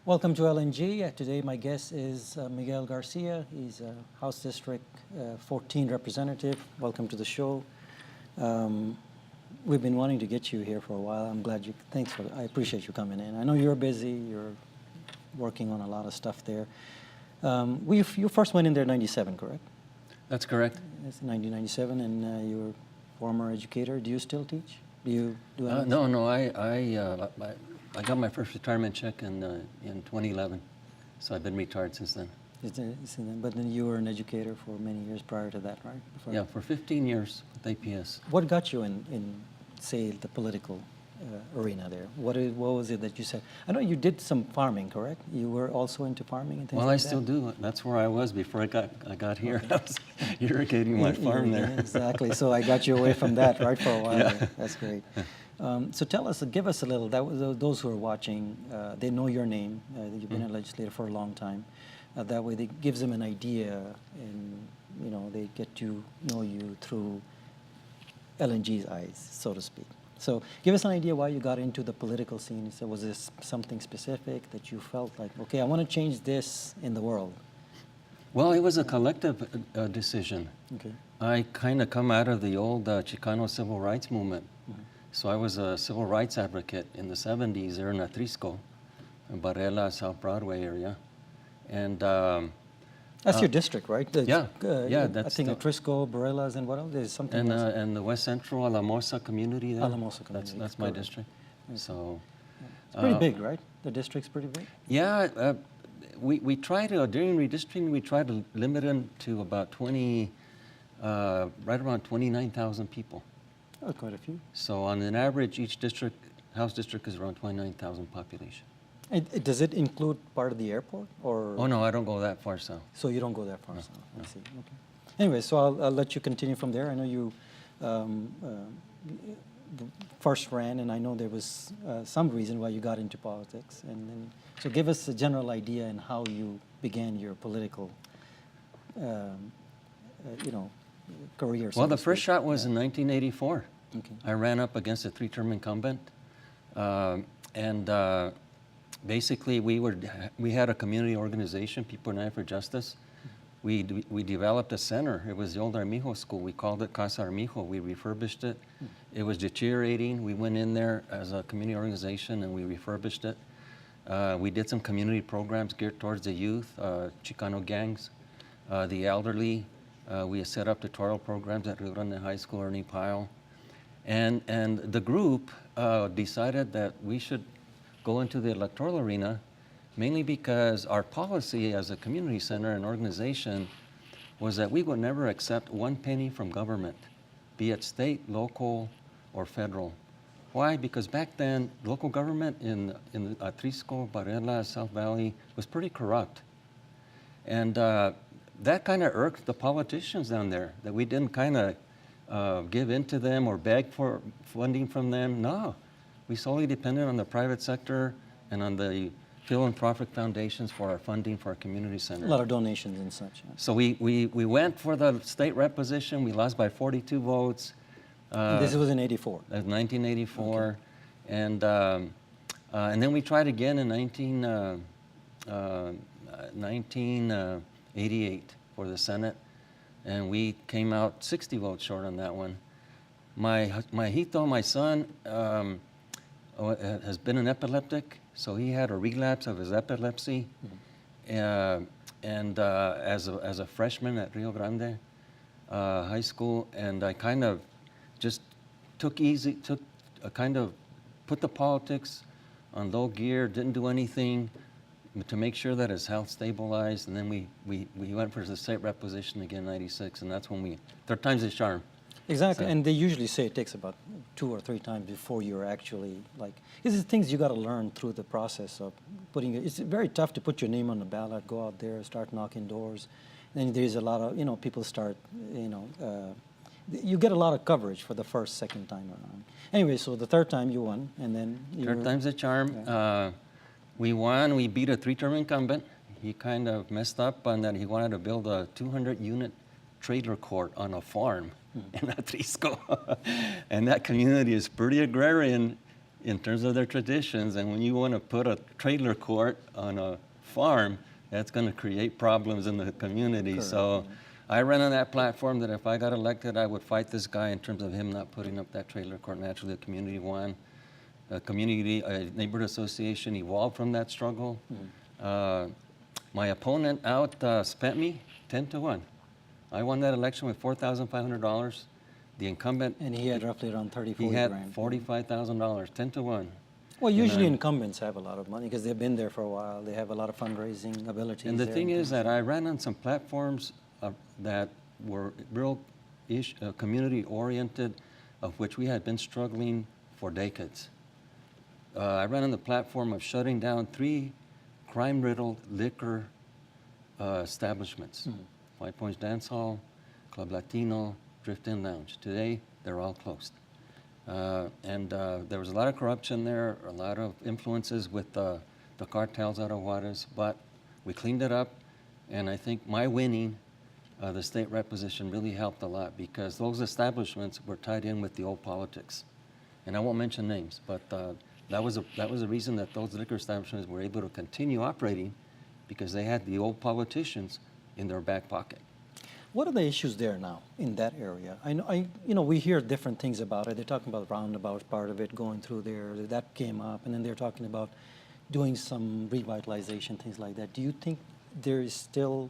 Welcome to LNG. Today my guest is Miguel Garcia. He's a House District 14 representative. Welcome to the show. We've been wanting to get you here for a while. I'm glad you, I appreciate you coming in. I know you're busy, you're working on a lot of stuff there. You first went in there in 97, correct? That's correct. It's 1997, and you're a former educator. Do you still teach? Do you do anything? No. I got my first retirement check in 2011, so I've been retired since then. But then you were an educator for many years prior to that, right? Yeah, for 15 years with APS. What got you in say, the political arena there? What was it that you said? I know you did some farming, correct? You were also into farming and things Well, like I that? still do. That's where I was before I got here. Okay. I was irrigating my farm there. Exactly. So I got you away from that, right, for a while. Yeah. That's great. So give us a little, those who are watching, they know your name. You've been a legislator for a long time. That way it gives them an idea, and they get to know you through LNG's eyes, so to speak. So give us an idea why you got into the political scene. So was this something specific that you felt like, okay, I want to change this in the world? Well, it was a collective decision. Okay. I kind of come out of the old Chicano civil rights movement. Mm-hmm. So I was a civil rights advocate in the 70s there in Atrisco, in Barela, South Broadway area. And that's your district, right? Yeah. I think Atrisco, Barelas, and what else? There's something else. And the West Central Alamosa community there. Alamosa community. That's my district. So it's pretty big, right? The district's pretty big. Yeah. We try to, during redistricting, we try to limit them to about right around 29,000 people. Oh, quite a few. So on an average, each district, House district is around 29,000 population. Does it include part of the airport, or? Oh no, I don't go that far south. So you don't go that far south. No. I see. Okay. Anyway, so I'll let you continue from there. I know you first ran, and I know there was some reason why you got into politics, and then so give us a general idea on how you began your political, career. Well, the first shot was in 1984. Okay. I ran up against a three-term incumbent, and basically we had a community organization, People United for Justice. We developed a center. It was the old Armijo school. We called it Casa Armijo. We refurbished it. It was deteriorating. We went in there as a community organization and we refurbished it. We did some community programs geared towards the youth, Chicano gangs, the elderly. We set up tutorial programs at Rio Grande High School, Ernie Pyle. And the group decided that we should go into the electoral arena, mainly because our policy as a community center and organization was that we would never accept 1 penny from government, be it state, local, or federal. Why? Because back then, local government in Atrisco, Barela, South Valley was pretty corrupt. And that kind of irked the politicians down there, that we didn't kind of give in to them or beg for funding from them. No, we solely depended on the private sector and on the philanthropic foundations for our funding for our community center. A lot of donations and such. Yeah. So we went for the state rep position. We lost by 42 votes. This was in 84. That was 1984. Okay. And then we tried again in 1988 for the Senate. And we came out 60 votes short on that one. My Hito, my son, has been an epileptic, so he had a relapse of his epilepsy. And as a freshman at Rio Grande High School, and I kind of just put the politics on low gear, didn't do anything to make sure that his health stabilized, and then we went for the state rep position again in 96, and that's when third time's the charm. Exactly, So. and they usually say it takes about 2 or 3 times before you're actually these are things you got to learn through the process of putting it. It's very tough to put your name on the ballot, go out there, start knocking doors. Then there's a lot of, people start, you get a lot of coverage for the first, second time around. Anyway, so the third time you won, and then Third time's the charm. Yeah. We won, we beat a 3-term incumbent. He kind of messed up on that. He wanted to build a 200-unit trailer court on a farm in Atrisco. And that community is pretty agrarian. in terms of their traditions. And when you want to put a trailer court on a farm, that's going to create problems in the community. Correct. So I ran on that platform that if I got elected, I would fight this guy in terms of him not putting up that trailer court. Naturally, the community won. A neighborhood association evolved from that struggle. My opponent spent me 10-1. I won that election with $4,500. The incumbent, And he had roughly around 30, 40 he had grand. $45,000, 10-1. Well, usually know. incumbents have a lot of money because they've been there for a while. They have a lot of fundraising abilities. And the there thing is things. that I ran on some platforms that were real community-oriented, of which we had been struggling for decades. I ran on the platform of shutting down 3 crime-riddled liquor establishments. Five Points Dance Hall, Club Latino, Drift Inn Lounge. Today, they're all closed. There was a lot of corruption there, a lot of influences with the cartels out of Juarez, but we cleaned it up, and I think my winning the state rep position really helped a lot because those establishments were tied in with the old politics. And I won't mention names, but that was a reason that those liquor establishments were able to continue operating because they had the old politicians in their back pocket. What are the issues there now in that area? We hear different things about it. They're talking about roundabout part of it going through there. That came up, and then they're talking about doing some revitalization, things like that. Do you think there is still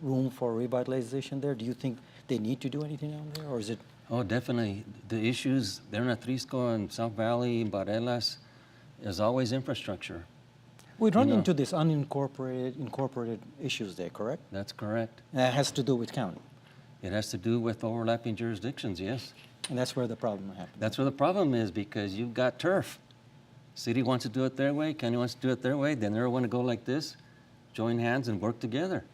room for revitalization there? Do you think they need to do anything down there, or is it? Oh, definitely. The issues there in Atrisco and South Valley, in Barelas, is always infrastructure. We run into this incorporated issues there, correct? That's correct. And that has to do with county. It has to do with overlapping jurisdictions, yes. And that's where the problem happens. That's where the problem is because you've got turf. City wants to do it their way, county wants to do it their way, then they want to go like this, join hands and work together.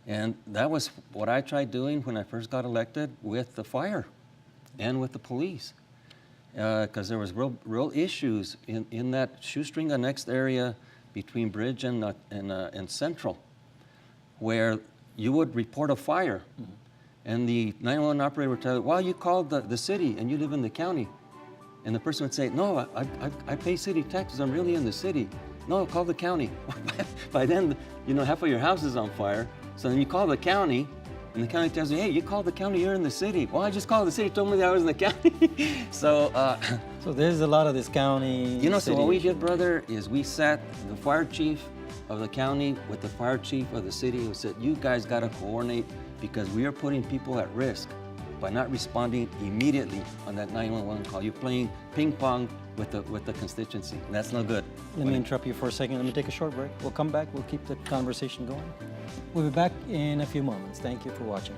And that was what I tried doing when I first got elected with the fire and with the police. Because there was real issues in that shoestring annexed area between Bridge and Central, where you would report a fire, and the 911 operator would tell you, well, you called the city and you live in the county. And the person would say, no, I pay city taxes, I'm really in the city. No, call the county. By then, half of your house is on fire. So then you call the county, and the county tells you, hey, you called the county, you're in the city. Well, I just called the city, told me that I was in the county. So there's a lot of this county. So what we did, brother, is we sat the fire chief of the county with the fire chief of the city who said, you guys got to coordinate because we are putting people at risk by not responding immediately on that 911 call. You're playing ping pong with the constituency, and that's no good. Let me interrupt you for a second. Let me take a short break. We'll come back. We'll keep the conversation going. We'll be back in a few moments. Thank you for watching.